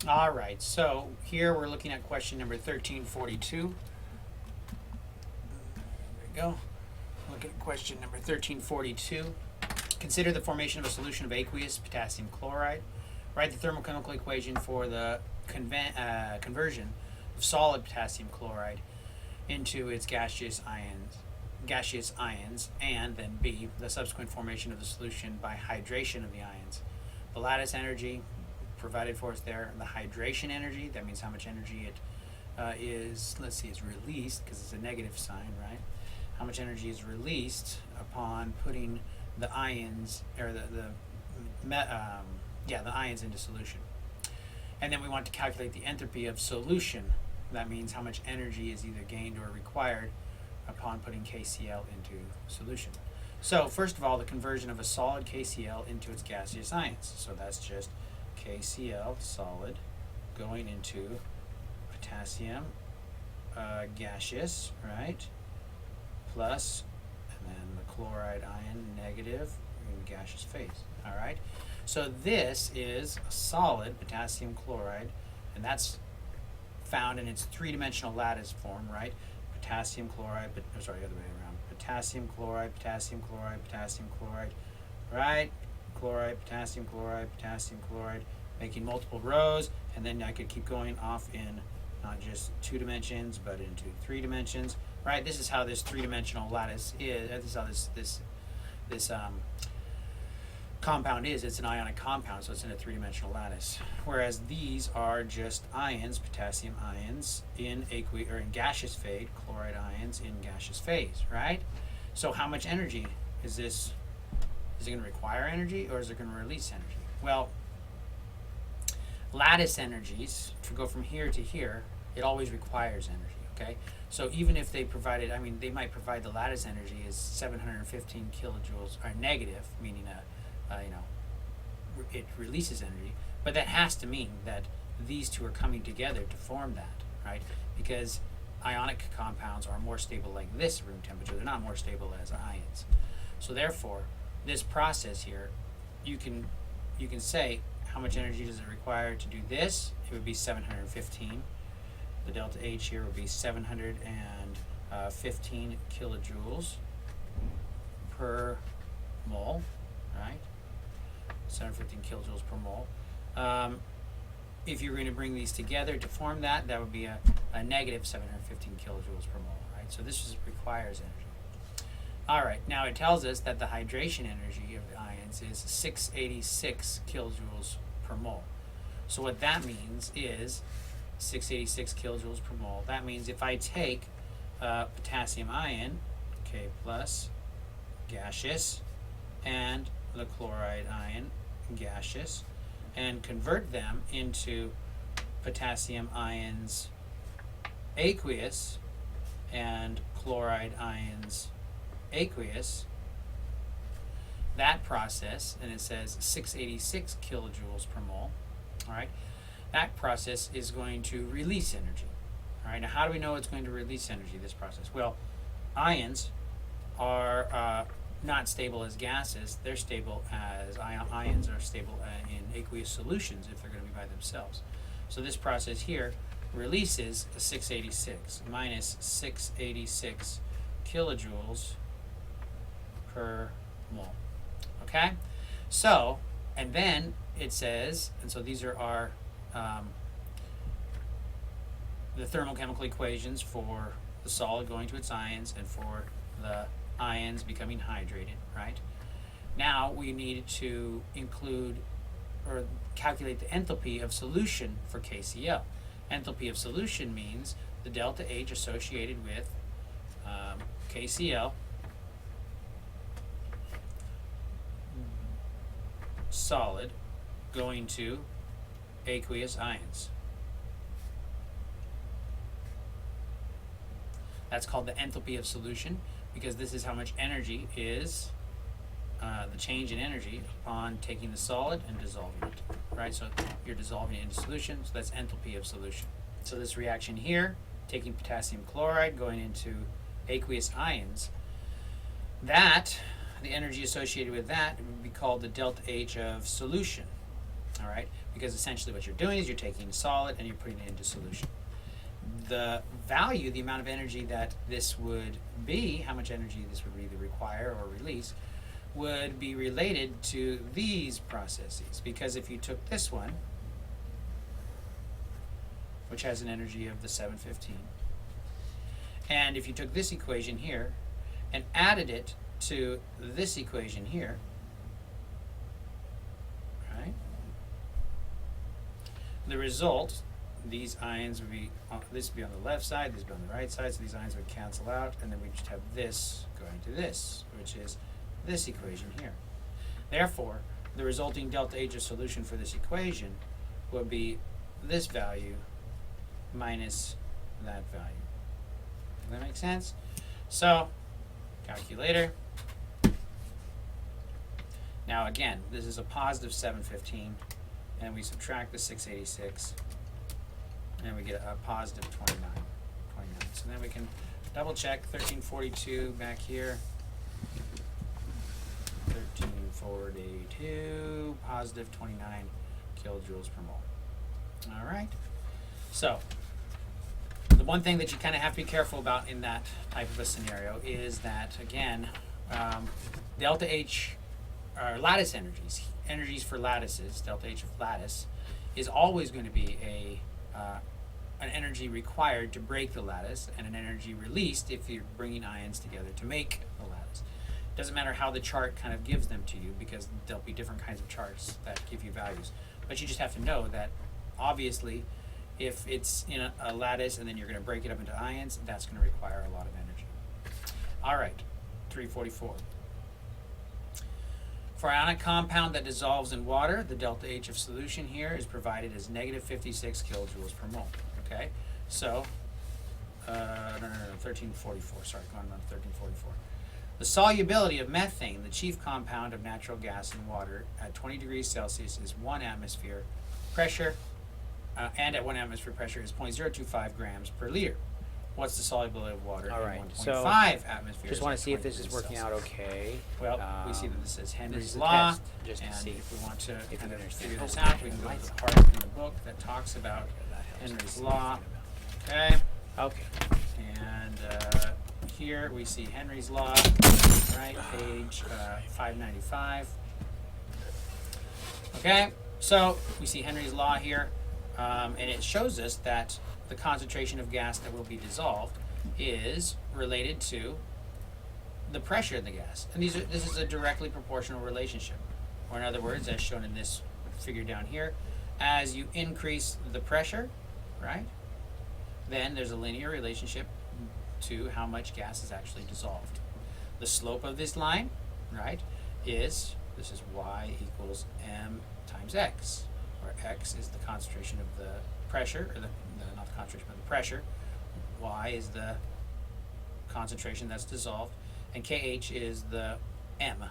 All right, so here we're looking at question number 1342. There we go. Look at question number 1342. Consider the formation of a solution of aqueous potassium chloride. Write the thermochemical equation for the conversion of solid potassium chloride into its gaseous ions, and then B, the subsequent formation of the solution by hydration of the ions. The lattice energy provided for us there, the hydration energy, that means how much energy it is, let's see, is released, because it's a negative sign, right? How much energy is released upon putting the ions, or the ions into solution. And then we want to calculate the entropy of solution. That means how much energy is either gained or required upon putting KCl into solution. So first of all, the conversion of a solid KCl into its gaseous ions. So that's just KCl solid going into potassium gaseous, right? Plus, and then the chloride ion negative in gaseous phase. All right. So this is a solid potassium chloride, and that's found in its three-dimensional lattice form, right? Potassium chloride, other way around. Potassium chloride, potassium chloride, potassium chloride, right? Potassium chloride, making multiple rows, and then I could keep going off in not just 2 dimensions, but into 3 dimensions, right? This is how this three-dimensional lattice is. This is how this compound is. It's an ionic compound, so it's in a three-dimensional lattice. Whereas these are just ions, potassium ions in gaseous phase, chloride ions in gaseous phase, right? So how much energy is this? Is it going to require energy, or is it going to release energy? Well, lattice energies, to go from here to here, it always requires energy, okay? So even if they provided, they might provide the lattice energy as 715 kilojoules, or negative, meaning it releases energy, but that has to mean that these two are coming together to form that, right? Because ionic compounds are more stable like this room temperature. They're not more stable as ions. So therefore, this process here, you can say how much energy does it require to do this. It would be 715. The delta H here would be 715 kilojoules per mole, right? 715 kilojoules per mole. If you're going to bring these together to form that, that would be a negative 715 kilojoules per mole, right? So this requires energy. All right, now it tells us that the hydration energy of the ions is 686 kilojoules per mole. So what that means is 686 kilojoules per mole. That means if I take potassium ion, K plus, gaseous, and the chloride ion, gaseous, and convert them into potassium ions aqueous and chloride ions aqueous, that process, and it says 686 kilojoules per mole, all right, that process is going to release energy. All right, now how do we know it's going to release energy, this process? Well, ions are not stable as gases. They're stable as ions are stable in aqueous solutions if they're going to be by themselves. So this process here releases a 686 minus 686 kilojoules per mole. Okay? So, and then it says, and so these are our the thermochemical equations for the solid going to its ions and for the ions becoming hydrated, right? Now we need to include or calculate the enthalpy of solution for KCl. Enthalpy of solution means the delta H associated with KCl solid going to aqueous ions. That's called the enthalpy of solution, because this is how much energy is the change in energy upon taking the solid and dissolving it, right? So you're dissolving it into solution, so that's enthalpy of solution. So this reaction here, taking potassium chloride, going into aqueous ions, that, the energy associated with that would be called the delta H of solution, all right? because essentially what you're doing is you're taking a solid and you're putting it into solution. The value, the amount of energy that this would be, how much energy this would either require or release, would be related to these processes. Because if you took this one, which has an energy of the 715, and if you took this equation here and added it to this equation here, right, the result, these ions would be, this would be on the left side, this would be on the right side, so these ions would cancel out, and then we just have this going to this, which is this equation here. Therefore, the resulting delta H of solution for this equation will be this value minus that value. Does that make sense? So, calculator. Now again, this is a positive 715, and we subtract the 686, and we get a positive 29. So then we can double check 1342 back here. 1342, positive 29 kilojoules per mole. All right. So the one thing that you kind of have to be careful about in that type of a scenario is that, again, delta H are lattice energies. Energies for lattices, delta H of lattice, is always going to be an energy required to break the lattice and an energy released if you're bringing ions together to make the lattice. Doesn't matter how the chart kind of gives them to you, because there'll be different kinds of charts that give you values. But you just have to know that, obviously, if it's in a lattice and then you're going to break it up into ions, that's going to require a lot of energy. All right, 344. For ionic compound that dissolves in water, the delta H of solution here is provided as negative 56 kilojoules per mole. Okay, so, 1344, sorry, going on 1344. The solubility of methane, the chief compound of natural gas in water, at 20 degrees Celsius is 1 atmosphere pressure, and at 1 atmosphere pressure is 0.025 grams per liter. What's the solubility of water All at right, 1.5 so atmospheres? just want to see if 20 this is degrees working Celsius? out okay. Well, we see that this is This Henry's is a law, test, just to and see if we want to if kind you of understand. figure this Oh, out, we can okay, go to lights. the part in the book that talks about Henry's law. Okay, Okay. and here we see Henry's law, right, page 595. Okay, so we see Henry's law here, and it shows us that the concentration of gas that will be dissolved is related to the pressure of the gas. And this is a directly proportional relationship. Or in other words, as shown in this figure down here, as you increase the pressure, right, then there's a linear relationship to how much gas is actually dissolved. The slope of this line, right, this is y equals m times x, where x is the concentration of the pressure, or not the concentration, but the pressure. Y is the concentration that's dissolved, and kh is the m,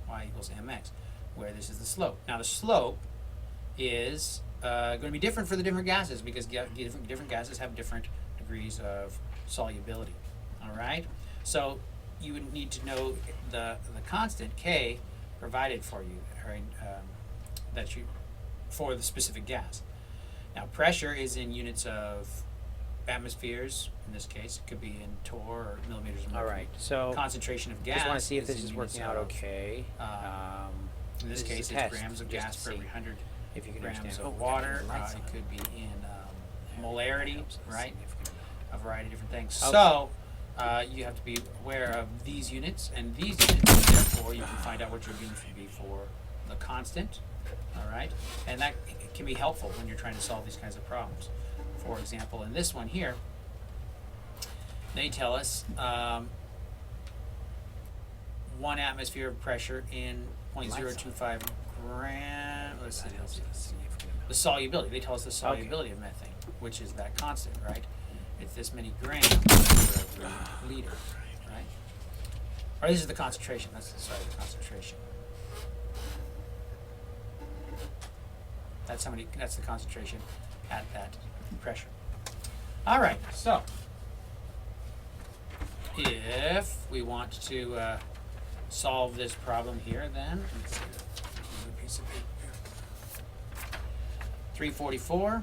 y equals mx, where this is the slope. Now the slope is going to be different for the different gases, because different gases have different degrees of solubility. All right, so you would need to know the constant k provided for you, right, for the specific gas. Now pressure is in units of atmospheres. In this case, it could be in torr or millimeters of mercury. All right. So Concentration of gas. just want to see if is this in is units working out of, okay. In this is case, a it's test, grams of just gas to per see every 100 if you can grams understand. of Oh, water. the lights It on. could be in molarity, Helps us right? significantly. A variety of different things. Okay. So you have to be aware of these units and these units, and therefore you can find out what your units would be for the constant. All right, and that can be helpful when you're trying to solve these kinds of problems. For example, in this one here, they tell us 1 atmosphere of pressure in 0.025 gram. Let's see. The solubility. They tell us the solubility of methane, which is that constant, right? It's this many grams per every liter, right? Or this is the concentration. The concentration. That's how many. That's the concentration at that pressure. All right. So, if we want to solve this problem here, then let's see. A piece of paper here. 344.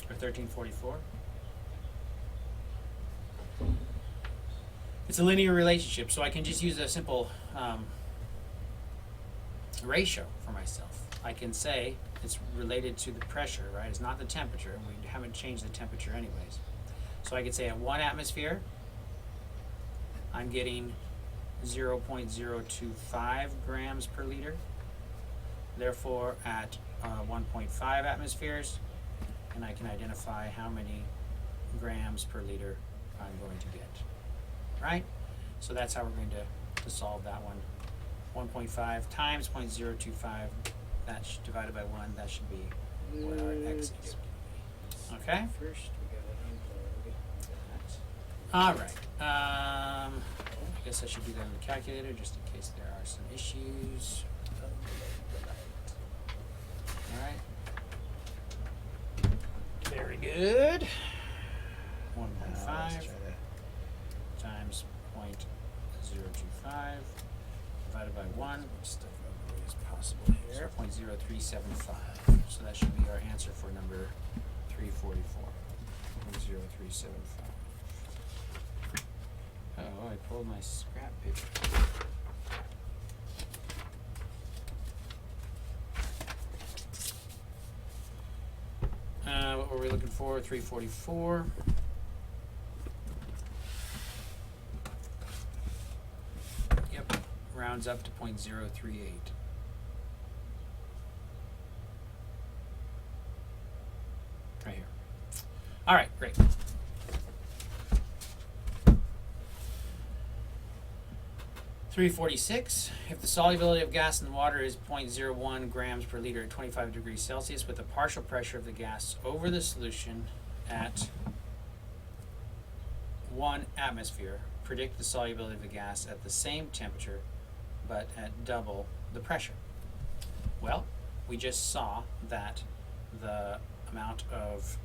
Or 1344. It's a linear relationship, so I can just use a simple ratio for myself. I can say it's related to the pressure, right? It's not the temperature, and we haven't changed the temperature anyways. So I could say at 1 atmosphere, I'm getting 0.025 grams per liter. Therefore, at 1.5 atmospheres, and I can identify how many grams per liter I'm going to get, right? So that's how we're going to solve that one. 1.5 times 0.025, that's divided by 1, that should be what our x is. Okay? First, we gotta unload. All right. I guess I should do that in the calculator just in case there are some issues. All right. Very good. 1.5 times 0.025 divided by 1. Stuff out as possible here. 0.0375. So that should be our answer for number 344. 0.0375. Oh, I pulled my scrap paper. What were we looking for? 344. Yep, rounds up to 0.038. Right here. All right, great. (346) If the solubility of gas in the water is 0.01 grams per liter at 25 degrees Celsius, with the partial pressure of the gas over the solution at 1 atmosphere, predict the solubility of the gas at the same temperature but at double the pressure. Well, we just saw that the amount of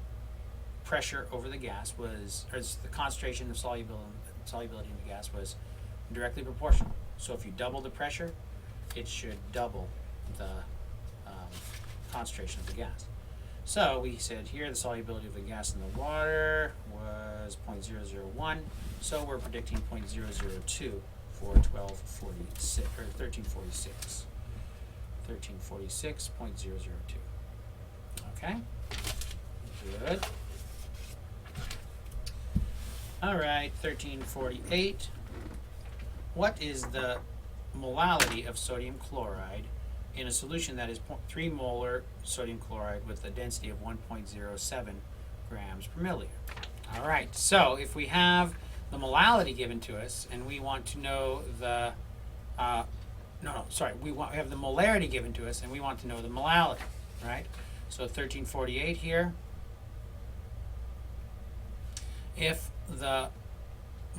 pressure over the gas was, or the concentration of solubility in the gas was directly proportional. So if you double the pressure, it should double the concentration of the gas. So we said here the solubility of the gas in the water was 0.001, so we're predicting 0.002 for 1246 or 1346. 1346.002. Okay? Good. All right, 1348. What is the molality of sodium chloride in a solution that is 3 molar sodium chloride with a density of 1.07 grams per milliliter? All right, so if we have the molality given to us and we want to know the, we have the molarity given to us and we want to know the molality, right? So 1348 here. If the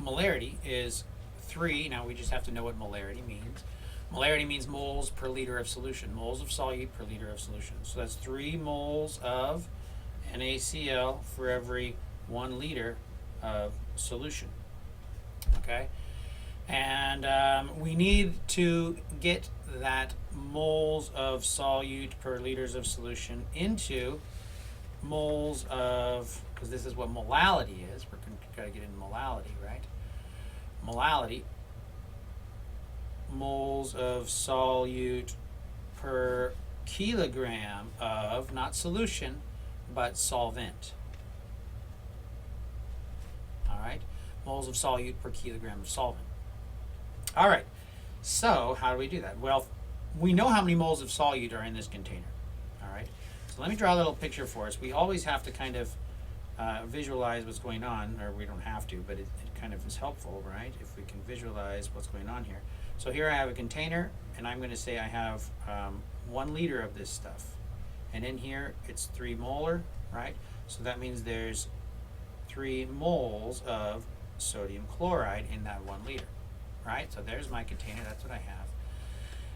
molarity is 3, now we just have to know what molarity means. Molarity means moles per liter of solution, moles of solute per liter of solution. So that's 3 moles of NaCl for every 1 liter of solution. Okay? And we need to get that moles of solute per liters of solution into moles of, because this is what molality is, we're got to get into molality, right? Molality, moles of solute per kilogram of, not solution, but solvent. All right, moles of solute per kilogram of solvent. All right, so how do we do that? Well, we know how many moles of solute are in this container. All right, so let me draw a little picture for us. We always have to kind of visualize what's going on, or we don't have to, but it kind of is helpful, right? If we can visualize what's going on here. So here I have a container, and I'm going to say I have 1 liter of this stuff. And in here, it's 3 molar, right? So that means there's 3 moles of sodium chloride in that 1 liter, right? So there's my container, that's what I have.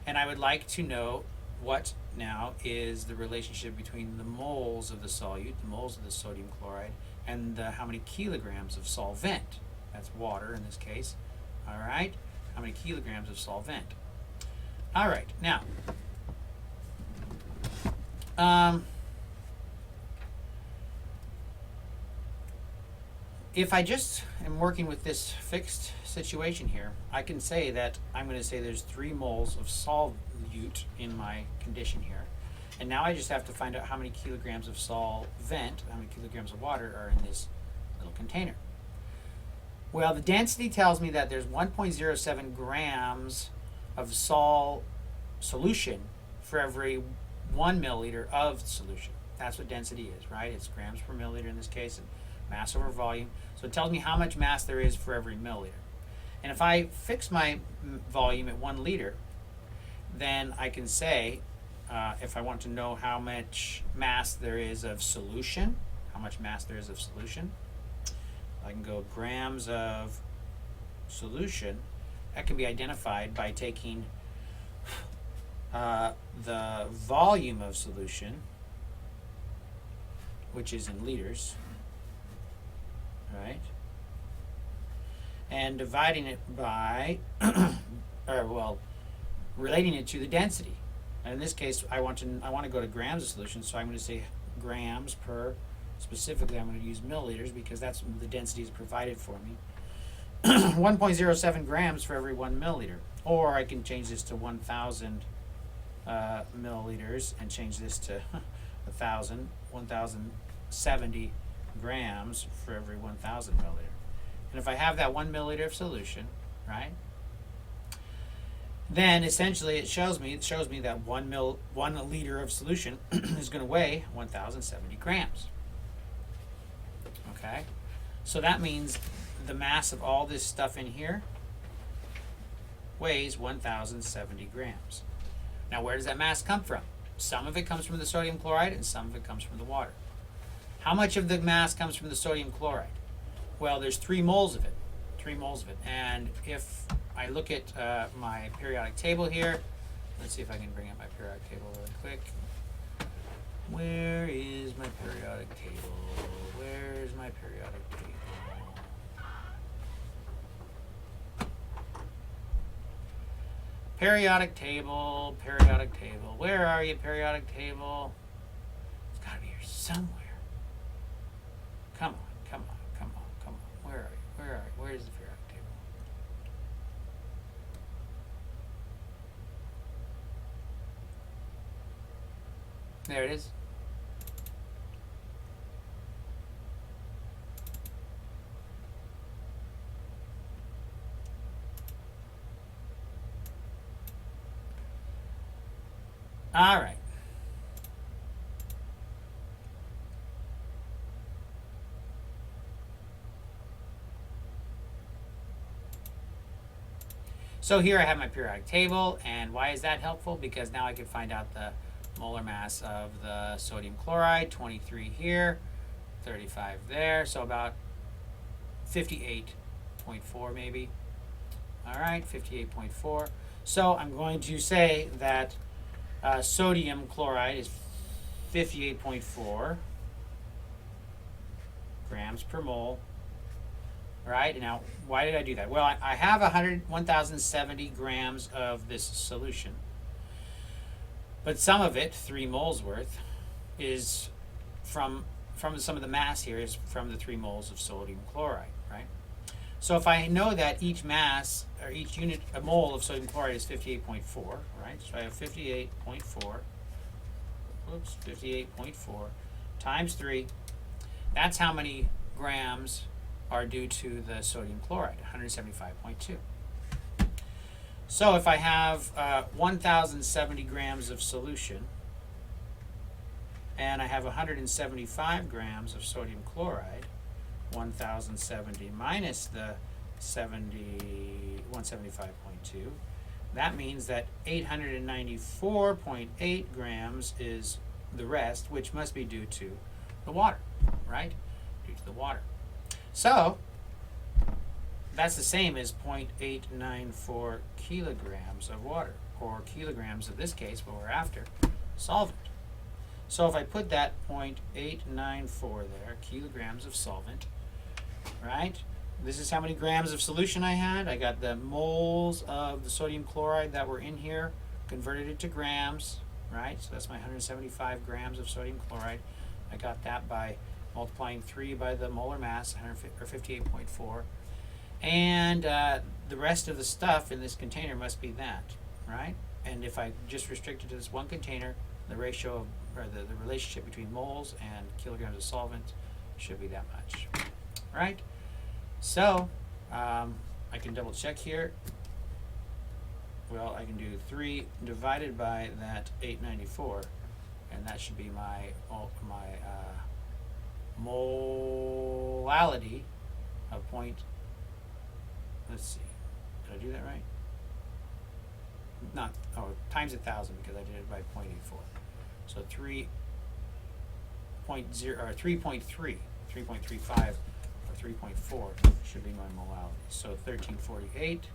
And I would like to know what now is the relationship between the moles of the solute, the moles of the sodium chloride, and how many kilograms of solvent, that's water in this case, All right, how many kilograms of solvent? All right, now, if I just am working with this fixed situation here, I can say that I'm going to say there's 3 moles of solute in my condition here. And now I just have to find out how many kilograms of solvent, how many kilograms of water are in this little container. Well, the density tells me that there's 1.07 grams of solution for every 1 milliliter of solution. That's what density is, right? It's grams per milliliter in this case, and mass over volume. So it tells me how much mass there is for every milliliter. And if I fix my volume at 1 liter, then I can say, if I want to know how much mass there is of solution, I can go grams of solution. That can be identified by taking the volume of solution, which is in liters, right? And dividing it by, relating it to the density. And in this case, I want to go to grams of solution, so I'm going to say grams per. Specifically, I'm going to use milliliters because that's the density is provided for me. 1.07 grams for every 1 milliliter. Or I can change this to 1,000 milliliters and change this to 1,070 grams for every 1,000 milliliter. And if I have that 1 milliliter of solution, right, then essentially it shows me that 1 liter of solution is going to weigh 1,070 grams. Okay, so that means the mass of all this stuff in here weighs 1,070 grams. Now, where does that mass come from? Some of it comes from the sodium chloride and some of it comes from the water. How much of the mass comes from the sodium chloride? Well, there's 3 moles of it. And if I look at my periodic table here, let's see if I can bring up my periodic table really quick. Where is my periodic table? Where's my periodic table? Periodic table. Where are you, periodic table? It's got to be here somewhere. Come on. Where are you? Where's the periodic table? There it is. All right. So here I have my periodic table, and why is that helpful? Because now I can find out the molar mass of the sodium chloride, 23 here, 35 there, so about 58.4 maybe. All right, 58.4. So I'm going to say that sodium chloride is 58.4 grams per mole. Right, now why did I do that? Well, I have 1,070 grams of this solution, but some of it, 3 moles worth, is from some of the mass here is from the 3 moles of sodium chloride, right? So if I know that each mass or each unit, a mole of sodium chloride is 58.4, right? So I have 58.4 times 3. That's how many grams are due to the sodium chloride, 175.2. So if I have 1,070 grams of solution and I have 175 grams of sodium chloride, 1,070 minus the 175.2, that means that 894.8 grams is the rest, which must be due to the water, right? Due to the water. So that's the same as 0.894 kilograms of water, or kilograms in this case, what we're after, solvent. So if I put that 0.894 there, kilograms of solvent, right, this is how many grams of solution I had. I got the moles of the sodium chloride that were in here, converted it to grams, right? So that's my 175 grams of sodium chloride. I got that by multiplying 3 by the molar mass, 58.4. And the rest of the stuff in this container must be that, right? And if I just restrict it to this one container, the ratio of, or the relationship between moles and kilograms of solvent should be that much, right? So I can double check here. Well, I can do 3 divided by that 894, and that should be my molality of point. Let's see, did I do that right? Not, oh, times 1,000 because I did it by 0.84. So 3.0 or 3.3, 3.35 or 3.4 should be my molality. So 1348